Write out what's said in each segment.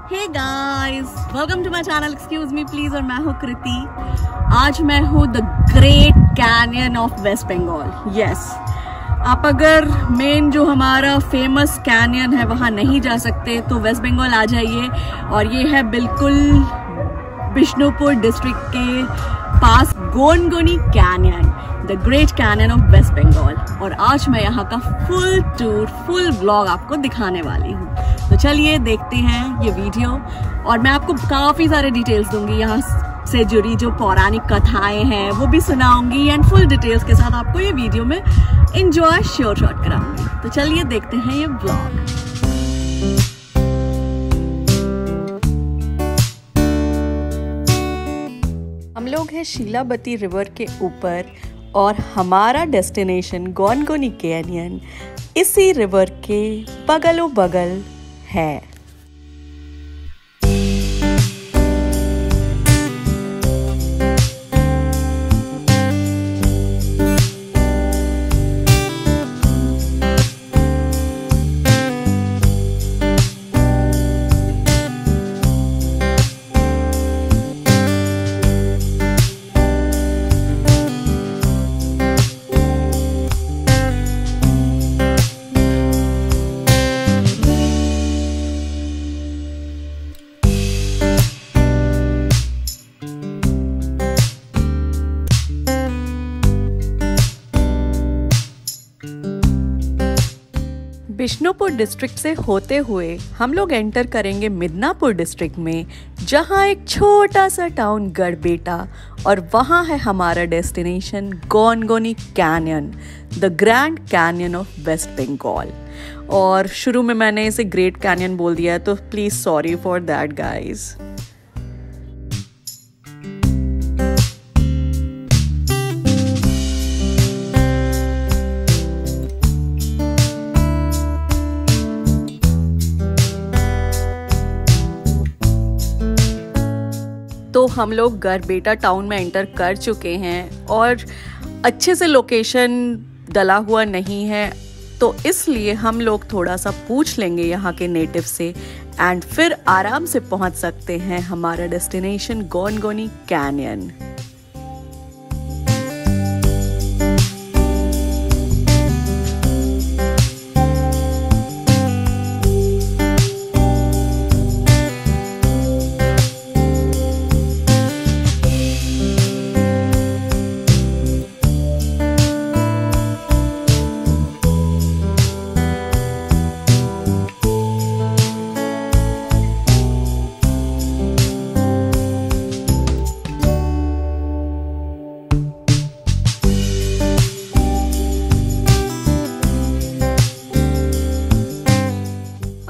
Hey guys, welcome to my channel excuse me please. और मैं हूँ कृति। आज मैं हूँ the great canyon of West Bengal. Yes, आप अगर मेन जो हमारा फेमस कैनियन है वहाँ नहीं जा सकते तो वेस्ट बंगाल आ जाइए। और ये है बिल्कुल बिष्णुपुर डिस्ट्रिक्ट के पास Gongoni canyon, the great canyon of West Bengal. और आज मैं यहाँ का फुल टूर, फुल व्लॉग आपको दिखाने वाली हूँ। तो चलिए देखते हैं ये वीडियो। और मैं आपको काफ़ी सारे डिटेल्स दूंगी, यहाँ से जुड़ी जो पौराणिक कथाएं हैं वो भी सुनाऊंगी एंड फुल डिटेल्स के साथ आपको ये वीडियो में एंजॉय शॉर्ट कराऊंगी। तो चलिए देखते हैं ये व्लॉग। हम लोग हैं शीलावती रिवर के ऊपर और हमारा डेस्टिनेशन गोनगोनी कैनियन इसी रिवर के बगलों बगल है। बिष्णुपुर डिस्ट्रिक्ट से होते हुए हम लोग एंटर करेंगे मिदनापुर डिस्ट्रिक्ट में, जहां एक छोटा सा टाउन गड़बेटा और वहां है हमारा destination Gongoni canyon, the grand canyon of West Bengal. और शुरू में मैंने इसे ग्रेट कैनियन बोल दिया तो please sorry for that guys. तो हम लोग गड़बेटा टाउन में एंटर कर चुके हैं और अच्छे से लोकेशन डला हुआ नहीं है, तो इसलिए हम लोग थोड़ा सा पूछ लेंगे यहाँ के नेटिव से एंड फिर आराम से पहुँच सकते हैं हमारा डेस्टिनेशन गोनगोनी कैनियन।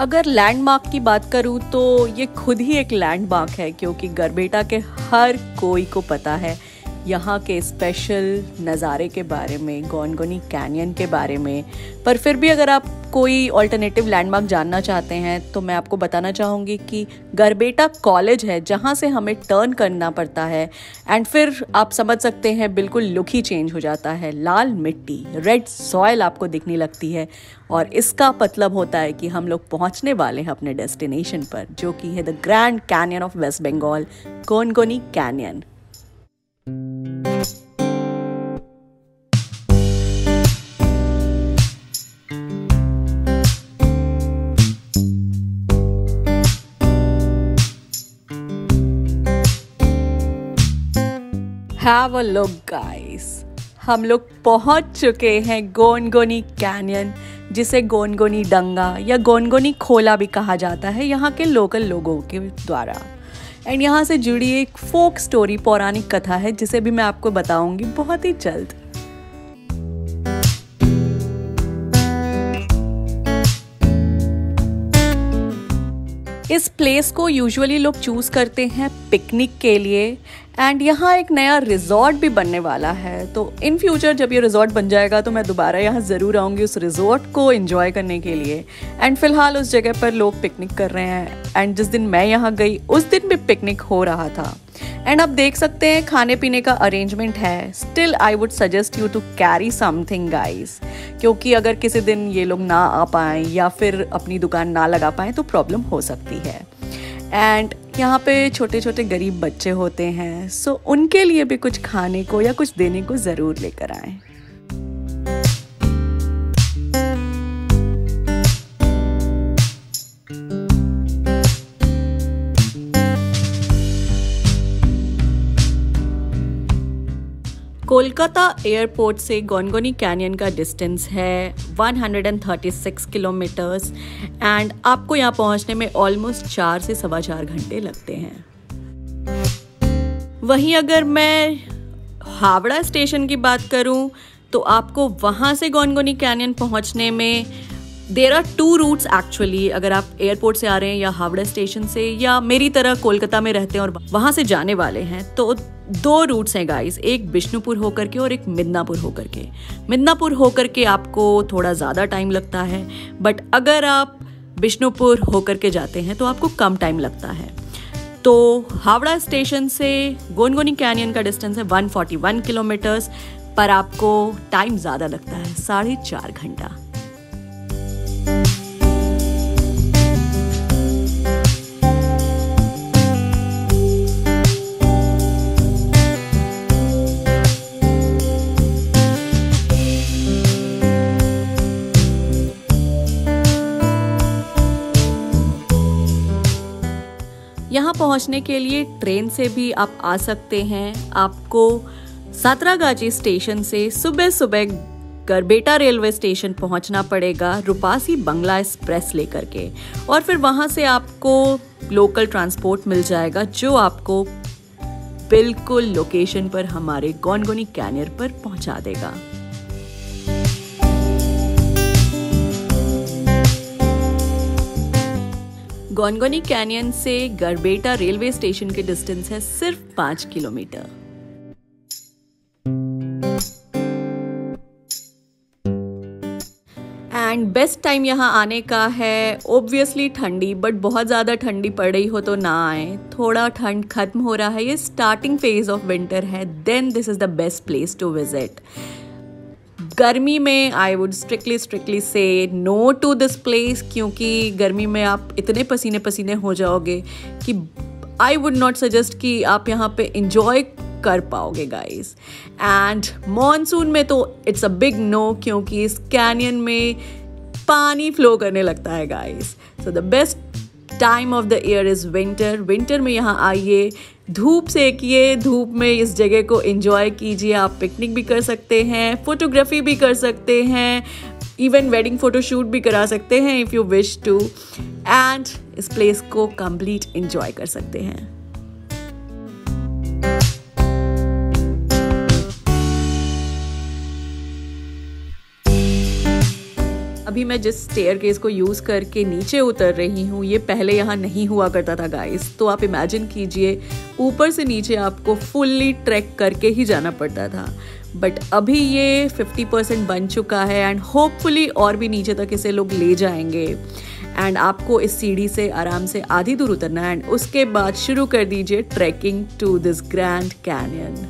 अगर लैंडमार्क की बात करूँ तो ये खुद ही एक लैंडमार्क है, क्योंकि गड़बेटा के हर कोई को पता है यहाँ के स्पेशल नज़ारे के बारे में, गोनगोनी कैनियन के बारे में। पर फिर भी अगर आप कोई ऑल्टरनेटिव लैंडमार्क जानना चाहते हैं तो मैं आपको बताना चाहूँगी कि गड़बेटा कॉलेज है जहाँ से हमें टर्न करना पड़ता है एंड फिर आप समझ सकते हैं बिल्कुल लुक ही चेंज हो जाता है। लाल मिट्टी, रेड सॉइल आपको दिखने लगती है और इसका मतलब होता है कि हम लोग पहुँचने वाले हैं अपने डेस्टिनेशन पर, जो कि है the grand canyon of West Bengal, Gongoni canyon. Have a look guys, हम लोग पहुंच चुके हैं गोनगोनी कैनियन, जिसे गोनगोनी डंगा या गोनगोनी खोला भी कहा जाता है यहाँ के लोकल लोगों के द्वारा। एंड यहाँ से जुड़ी एक फोक स्टोरी, पौराणिक कथा है जिसे भी मैं आपको बताऊंगी बहुत ही जल्द। इस प्लेस को यूजुअली लोग चूज करते हैं पिकनिक के लिए एंड यहाँ एक नया रिजॉर्ट भी बनने वाला है। तो इन फ्यूचर जब ये रिजॉर्ट बन जाएगा तो मैं दोबारा यहाँ ज़रूर आऊँगी उस रिजॉर्ट को एंजॉय करने के लिए। एंड फिलहाल उस जगह पर लोग पिकनिक कर रहे हैं एंड जिस दिन मैं यहाँ गई उस दिन भी पिकनिक हो रहा था। एंड आप देख सकते हैं खाने पीने का अरेंजमेंट है। Still I would suggest you to carry something guys, क्योंकि अगर किसी दिन ये लोग ना आ पाएँ या फिर अपनी दुकान ना लगा पाएँ तो प्रॉब्लम हो सकती है। एंड यहाँ पे छोटे छोटे गरीब बच्चे होते हैं, सो उनके लिए भी कुछ खाने को या कुछ देने को ज़रूर लेकर आएं। कोलकाता एयरपोर्ट से गोनगोनी कैनियन का डिस्टेंस है 136 किलोमीटर्स एंड आपको यहाँ पहुँचने में ऑलमोस्ट 4 से 4.25 घंटे लगते हैं। वहीं अगर मैं हावड़ा स्टेशन की बात करूँ तो आपको वहाँ से गोनगोनी कैनियन पहुँचने में देयर आर 2 रूट्स एक्चुअली। अगर आप एयरपोर्ट से आ रहे हैं या हावड़ा स्टेशन से या मेरी तरह कोलकाता में रहते हैं और वहाँ से जाने वाले हैं तो 2 रूट्स हैं गाइस, एक बिष्णुपुर होकर के और एक मिदनापुर होकर के। मिदनापुर होकर के आपको थोड़ा ज़्यादा टाइम लगता है, बट अगर आप बिष्णुपुर होकर के जाते हैं तो आपको कम टाइम लगता है। तो हावड़ा स्टेशन से गोनगोनी कैनियन का डिस्टेंस है 141 किलोमीटर्स, पर आपको टाइम ज़्यादा लगता है, 4.5 घंटा। यहाँ पहुँचने के लिए ट्रेन से भी आप आ सकते हैं। आपको सातरागाची स्टेशन से सुबह सुबह गरबेटा रेलवे स्टेशन पहुँचना पड़ेगा रुपासी बंगला एक्सप्रेस लेकर के, और फिर वहाँ से आपको लोकल ट्रांसपोर्ट मिल जाएगा जो आपको बिल्कुल लोकेशन पर हमारे गोनगोनी कैनियन पर पहुँचा देगा। गोनगोनी कैनियन से गरबेटा रेलवे स्टेशन के डिस्टेंस है सिर्फ 5 किलोमीटर। एंड बेस्ट टाइम यहाँ आने का है ऑब्वियसली ठंडी, बट बहुत ज़्यादा ठंडी पड़ रही हो तो ना आए। थोड़ा ठंड खत्म हो रहा है, ये स्टार्टिंग फेज ऑफ विंटर है, then this is the best place to visit. गर्मी में I would strictly say no to this place, क्योंकि गर्मी में आप इतने पसीने पसीने हो जाओगे कि आई वुड नॉट सजेस्ट कि आप यहाँ पे इंजॉय कर पाओगे गाइस। एंड मॉनसून में तो इट्स अ बिग नो, क्योंकि इस कैनियन में पानी फ्लो करने लगता है guys. So the best time of the year is winter. Winter में यहाँ आइए, धूप सेकिए, धूप में इस जगह को एंजॉय कीजिए। आप पिकनिक भी कर सकते हैं, फोटोग्राफी भी कर सकते हैं, इवन वेडिंग फोटोशूट भी करा सकते हैं if you wish to, and इस प्लेस को कंप्लीट एंजॉय कर सकते हैं। अभी मैं जिस स्टेयरकेस को यूज़ करके नीचे उतर रही हूँ, ये पहले यहाँ नहीं हुआ करता था गाइस। तो आप इमेजिन कीजिए ऊपर से नीचे आपको फुल्ली ट्रैक करके ही जाना पड़ता था, बट अभी ये 50% बन चुका है एंड होपफुली और भी नीचे तक इसे लोग ले जाएंगे। एंड आपको इस सीढ़ी से आराम से आधी दूर उतरना है एंड उसके बाद शुरू कर दीजिए trekking to this grand canyon.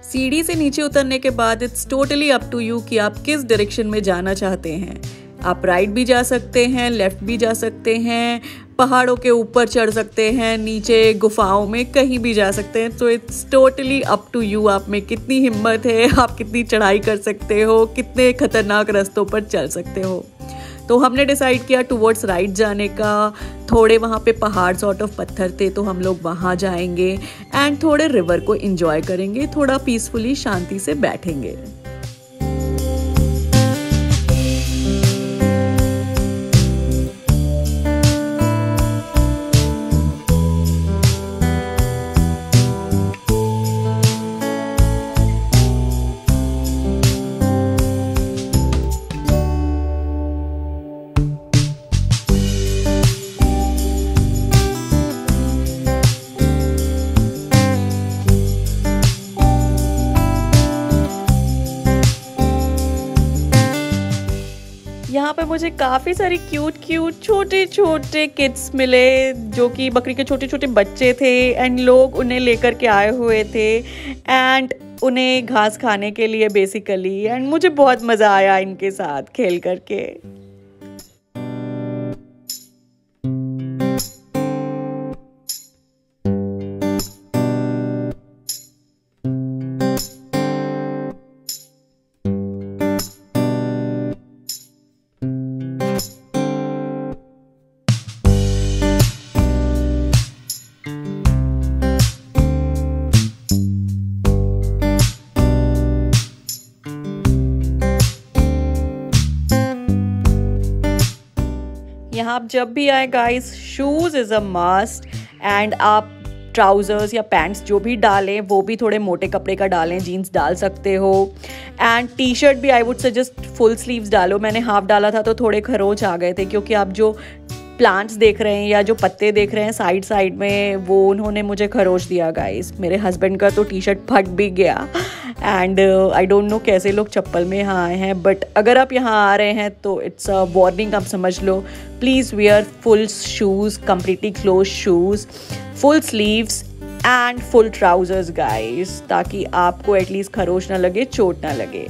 सीढ़ी से नीचे उतरने के बाद it's totally up to you कि आप किस डायरेक्शन में जाना चाहते हैं। आप राइट भी जा सकते हैं, लेफ्ट भी जा सकते हैं, पहाड़ों के ऊपर चढ़ सकते हैं, नीचे गुफाओं में कहीं भी जा सकते हैं। तो it's totally up to you, आप में कितनी हिम्मत है, आप कितनी चढ़ाई कर सकते हो, कितने खतरनाक रास्तों पर चल सकते हो। तो हमने डिसाइड किया टुवर्ड्स राइट जाने का। थोड़े वहाँ पे पहाड़ सॉर्ट ऑफ पत्थर थे तो हम लोग वहाँ जाएंगे एंड थोड़े रिवर को एंजॉय करेंगे, थोड़ा पीसफुली शांति से बैठेंगे। यहाँ पे मुझे काफ़ी सारे क्यूट क्यूट छोटे छोटे किड्स मिले जो कि बकरी के छोटे छोटे बच्चे थे एंड लोग उन्हें लेकर के आए हुए थे एंड उन्हें घास खाने के लिए बेसिकली। एंड मुझे बहुत मज़ा आया इनके साथ खेल करके। यहाँ आप जब भी आए guys, shoes is a must and आप ट्राउज़र्स या पैंट्स जो भी डालें वो भी थोड़े मोटे कपड़े का डालें, जीन्स डाल सकते हो। एंड टी शर्ट भी आई वुड सजेस्ट फुल स्लीव्स डालो। मैंने हाफ डाला था तो थोड़े खरोंच आ गए थे क्योंकि आप जो प्लांट्स देख रहे हैं या जो पत्ते देख रहे हैं साइड साइड में, वो उन्होंने मुझे खरोच दिया गाइस। मेरे हस्बैंड का तो टी शर्ट फट भी गया एंड आई डोंट नो कैसे लोग चप्पल में यहाँ आए हैं, बट अगर आप यहाँ आ रहे हैं तो इट्स अ वार्निंग, आप समझ लो। Please wear full shoes, completely close shoes, full sleeves and full trousers guys, ताकि आपको एटलीस्ट खरोच ना लगे, चोट ना लगे।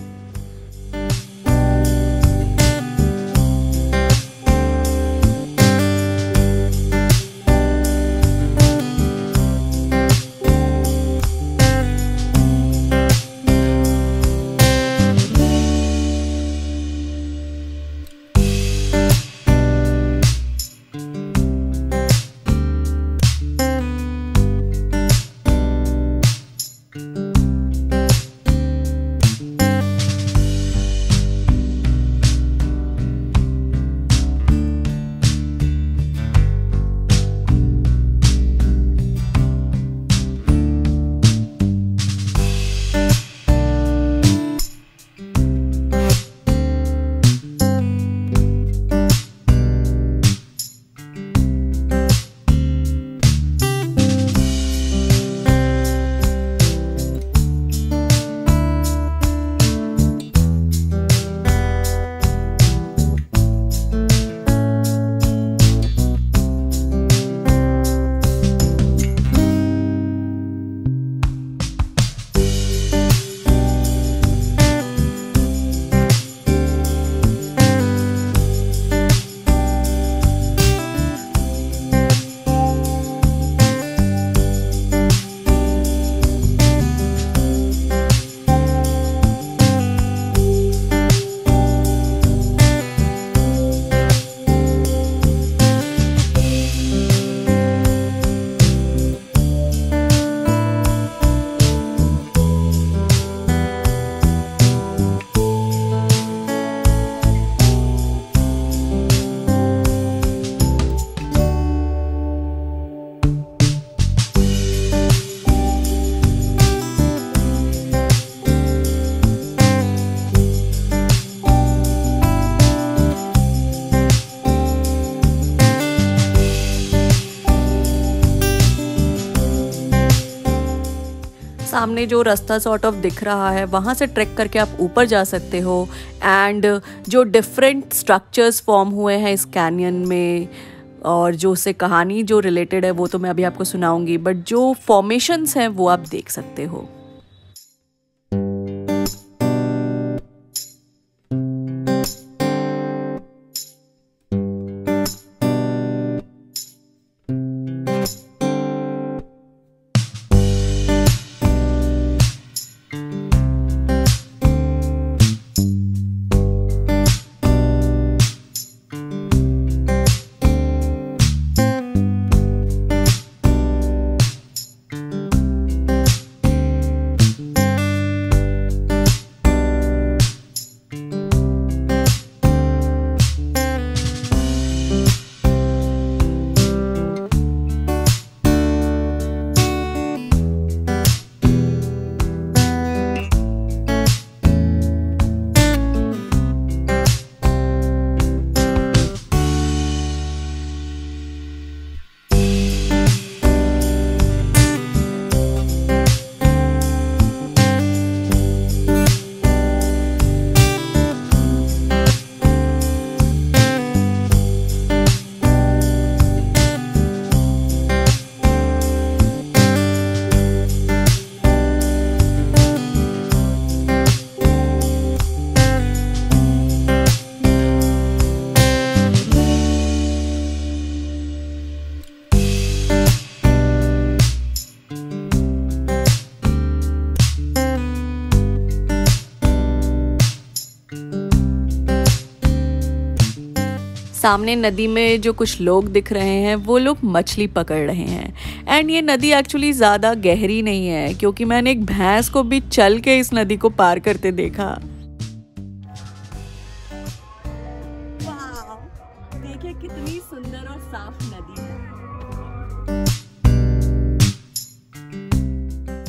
सामने जो रास्ता सॉर्ट ऑफ दिख रहा है वहाँ से ट्रैक करके आप ऊपर जा सकते हो। एंड जो डिफरेंट स्ट्रक्चर्स फॉर्म हुए हैं इस कैनियन में और जो उससे कहानी जो रिलेटेड है वो तो मैं अभी आपको सुनाऊंगी, बट जो फॉर्मेशंस हैं वो आप देख सकते हो। सामने नदी में जो कुछ लोग दिख रहे हैं वो लोग मछली पकड़ रहे हैं। एंड ये नदी एक्चुअली ज़्यादा गहरी नहीं है, क्योंकि मैंने एक भैंस को भी चल के इस नदी को पार करते देखा। वाह, देखिए कितनी सुंदर और साफ नदी है।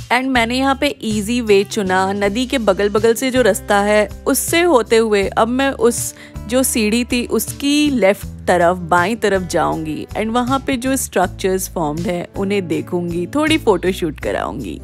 एंड मैंने यहाँ पे इजी वे चुना, नदी के बगल बगल से जो रास्ता है उससे होते हुए अब मैं उस जो सीढ़ी थी उसकी लेफ्ट तरफ बाईं तरफ जाऊंगी एंड वहाँ पे जो स्ट्रक्चर्स फॉर्म्ड है उन्हें देखूंगी, थोड़ी फोटो शूट कराऊंगी।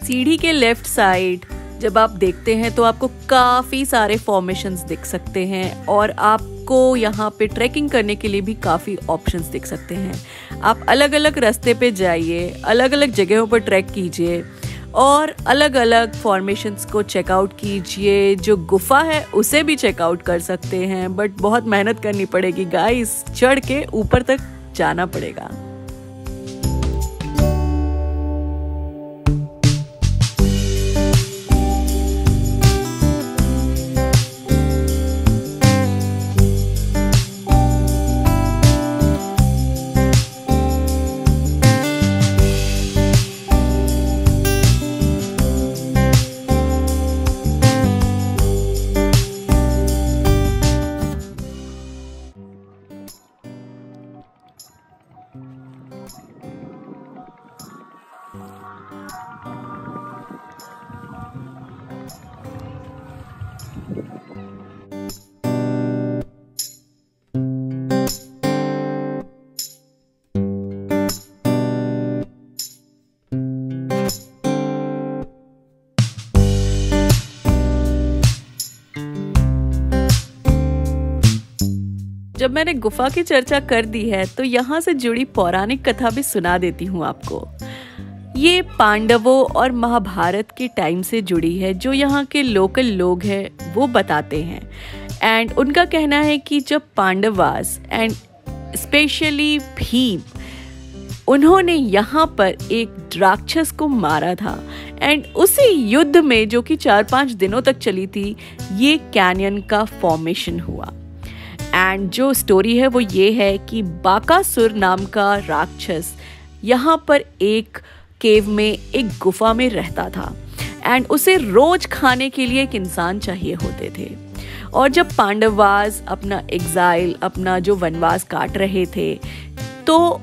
सीढ़ी के लेफ्ट साइड जब आप देखते हैं तो आपको काफ़ी सारे फॉर्मेशंस दिख सकते हैं और आपको यहाँ पे ट्रैकिंग करने के लिए भी काफ़ी ऑप्शंस दिख सकते हैं। आप अलग अलग रास्ते पे जाइए, अलग अलग जगहों पर ट्रैक कीजिए और अलग अलग फॉर्मेशंस को चेकआउट कीजिए। जो गुफा है उसे भी चेकआउट कर सकते हैं, बट बहुत मेहनत करनी पड़ेगी गाइस, चढ़ के ऊपर तक जाना पड़ेगा। जब मैंने गुफा की चर्चा कर दी है तो यहाँ से जुड़ी पौराणिक कथा भी सुना देती हूँ आपको। ये पांडवों और महाभारत के टाइम से जुड़ी है, जो यहाँ के लोकल लोग हैं वो बताते हैं। एंड उनका कहना है कि जब पांडवास एंड स्पेशली भीम, उन्होंने यहाँ पर एक राक्षस को मारा था एंड उसी युद्ध में, जो कि 4-5 दिनों तक चली थी, ये कैनियन का फॉर्मेशन हुआ। एंड जो स्टोरी है वो ये है कि बाकासुर नाम का राक्षस यहाँ पर एक केव में, एक गुफा में रहता था एंड उसे रोज खाने के लिए एक इंसान चाहिए होते थे। और जब पांडवास अपना एग्जाइल, अपना जो वनवास काट रहे थे, तो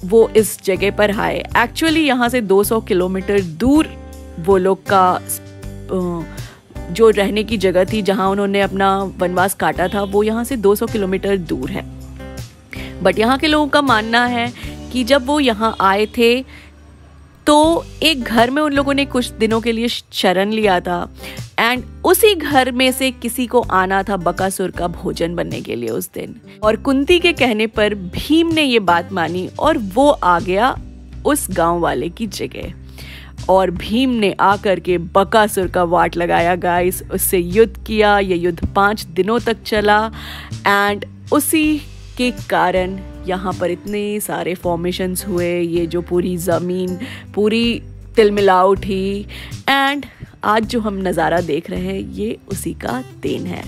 वो इस जगह पर आए। एक्चुअली यहाँ से 200 किलोमीटर दूर वो लोग का जो रहने की जगह थी, जहाँ उन्होंने अपना वनवास काटा था, वो यहाँ से 200 किलोमीटर दूर है। बट यहाँ के लोगों का मानना है कि जब वो यहाँ आए थे तो एक घर में उन लोगों ने कुछ दिनों के लिए शरण लिया था एंड उसी घर में से किसी को आना था बकासुर का भोजन बनने के लिए उस दिन। और कुंती के कहने पर भीम ने ये बात मानी और वो आ गया उस गांव वाले की जगह, और भीम ने आकर के बकासुर का वाट लगाया गाइस, उससे युद्ध किया। ये युद्ध 5 दिनों तक चला एंड उसी के कारण यहाँ पर इतने सारे फॉर्मेशंस हुए। ये जो पूरी ज़मीन पूरी तिलमिला उठी एंड आज जो हम नज़ारा देख रहे हैं ये उसी का देन है।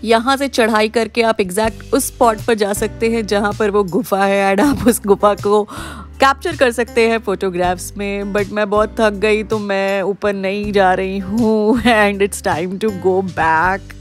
यहाँ से चढ़ाई करके आप एग्जैक्ट उस स्पॉट पर जा सकते हैं जहाँ पर वो गुफा है, एंड आप उस गुफा को कैप्चर कर सकते हैं फोटोग्राफ्स में। बट मैं बहुत थक गई तो मैं ऊपर नहीं जा रही हूँ, and it's time to go back.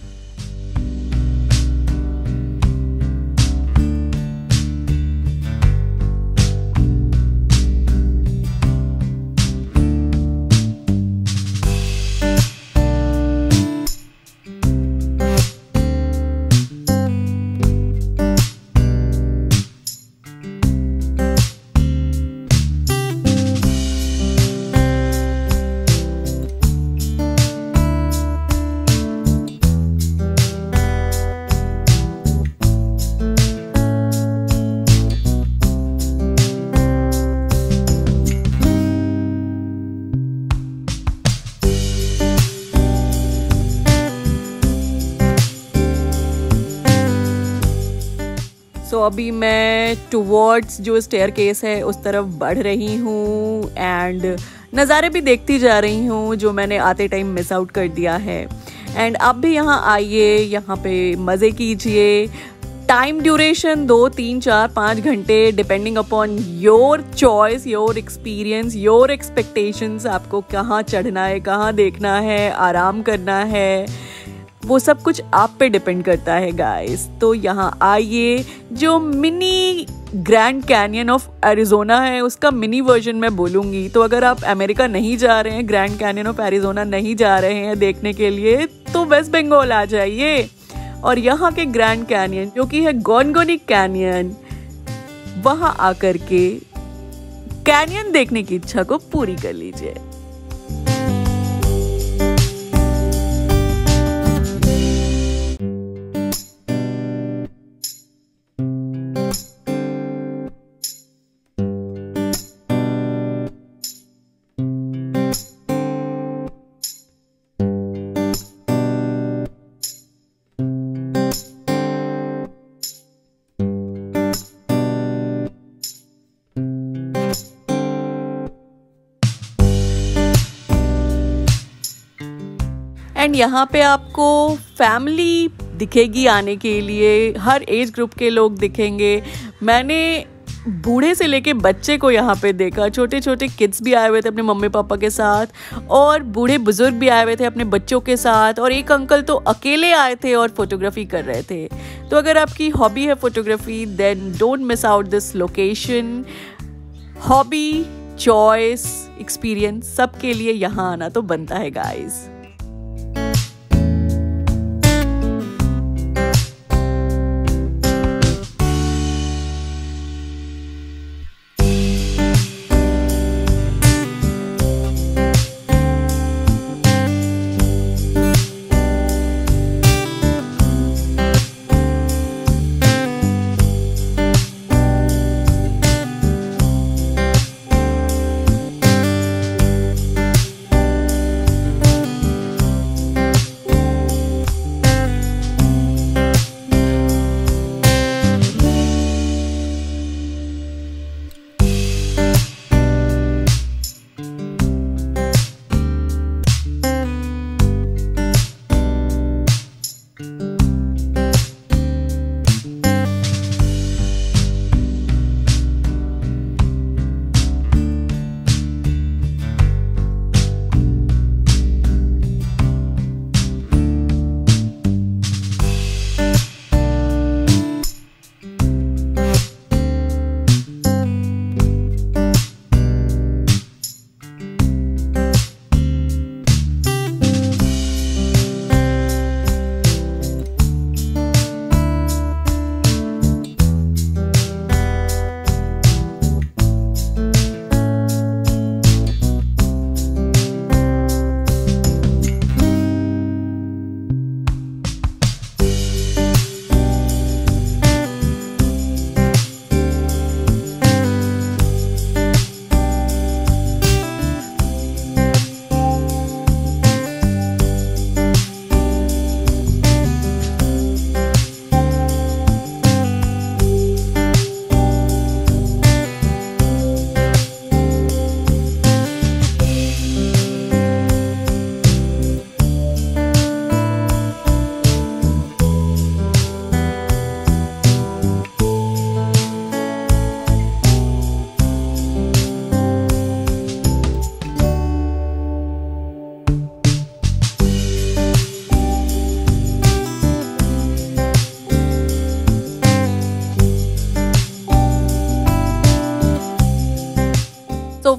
So अभी मैं टुवर्ड्स जो स्टेयर केस है उस तरफ बढ़ रही हूँ, एंड नज़ारे भी देखती जा रही हूँ जो मैंने आते टाइम मिस आउट कर दिया है। एंड आप भी यहाँ आइए, यहाँ पे मज़े कीजिए। टाइम ड्यूरेशन 2, 3, 4, 5 घंटे depending upon your choice, your experience, your expectations. आपको कहाँ चढ़ना है, कहाँ देखना है, आराम करना है, वो सब कुछ आप पे डिपेंड करता है गाइस। तो यहाँ आइए। जो mini grand canyon of Arizona है उसका मिनी वर्जन मैं बोलूँगी। तो अगर आप अमेरिका नहीं जा रहे हैं, ग्रैंड कैनियन ऑफ एरिज़ोना नहीं जा रहे हैं देखने के लिए, तो वेस्ट बंगाल आ जाइए और यहाँ के ग्रैंड कैनियन जो कि है गोनगोनिक कैनियन, वहाँ आकर के कैनियन देखने की इच्छा को पूरी कर लीजिए। एंड यहाँ पे आपको फैमिली दिखेगी आने के लिए, हर एज ग्रुप के लोग दिखेंगे। मैंने बूढ़े से लेके बच्चे को यहाँ पे देखा, छोटे छोटे किड्स भी आए हुए थे अपने मम्मी पापा के साथ, और बूढ़े बुजुर्ग भी आए हुए थे अपने बच्चों के साथ, और एक अंकल तो अकेले आए थे और फोटोग्राफी कर रहे थे। तो अगर आपकी हॉबी है photography, then don't miss out this location. Hobby, choice, experience सबके लिए यहाँ आना तो बनता है guys.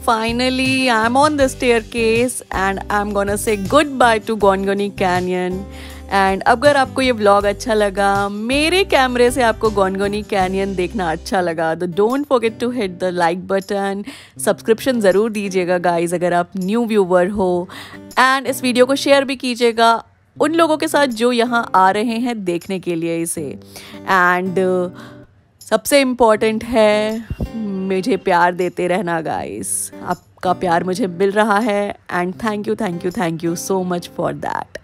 finally I'm on the staircase and I'm gonna say goodbye to Gongoni Canyon. And अगर आपको ये व्लॉग अच्छा लगा, मेरे कैमरे से आपको गोनगोनी कैनियन देखना अच्छा लगा, तो don't forget to hit the like button, subscription ज़रूर दीजिएगा गाइस अगर आप न्यू व्यूवर हो, एंड इस वीडियो को शेयर भी कीजिएगा उन लोगों के साथ जो यहाँ आ रहे हैं देखने के लिए इसे। एंड सबसे इम्पॉर्टेंट है मुझे प्यार देते रहना गाइस, आपका प्यार मुझे मिल रहा है and thank you so much for that.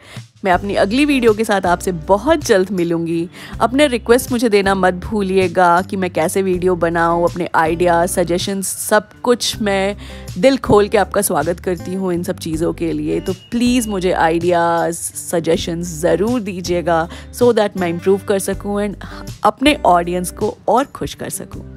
मैं अपनी अगली वीडियो के साथ आपसे बहुत जल्द मिलूंगी। अपने रिक्वेस्ट मुझे देना मत भूलिएगा कि मैं कैसे वीडियो बनाऊं, अपने आइडियाज, सजेशंस, सब कुछ मैं दिल खोल के आपका स्वागत करती हूं इन सब चीज़ों के लिए। तो प्लीज़ मुझे आइडियाज़, सजेशंस ज़रूर दीजिएगा सो दैट मैं इम्प्रूव कर सकूं एंड अपने ऑडियंस को और खुश कर सकूं।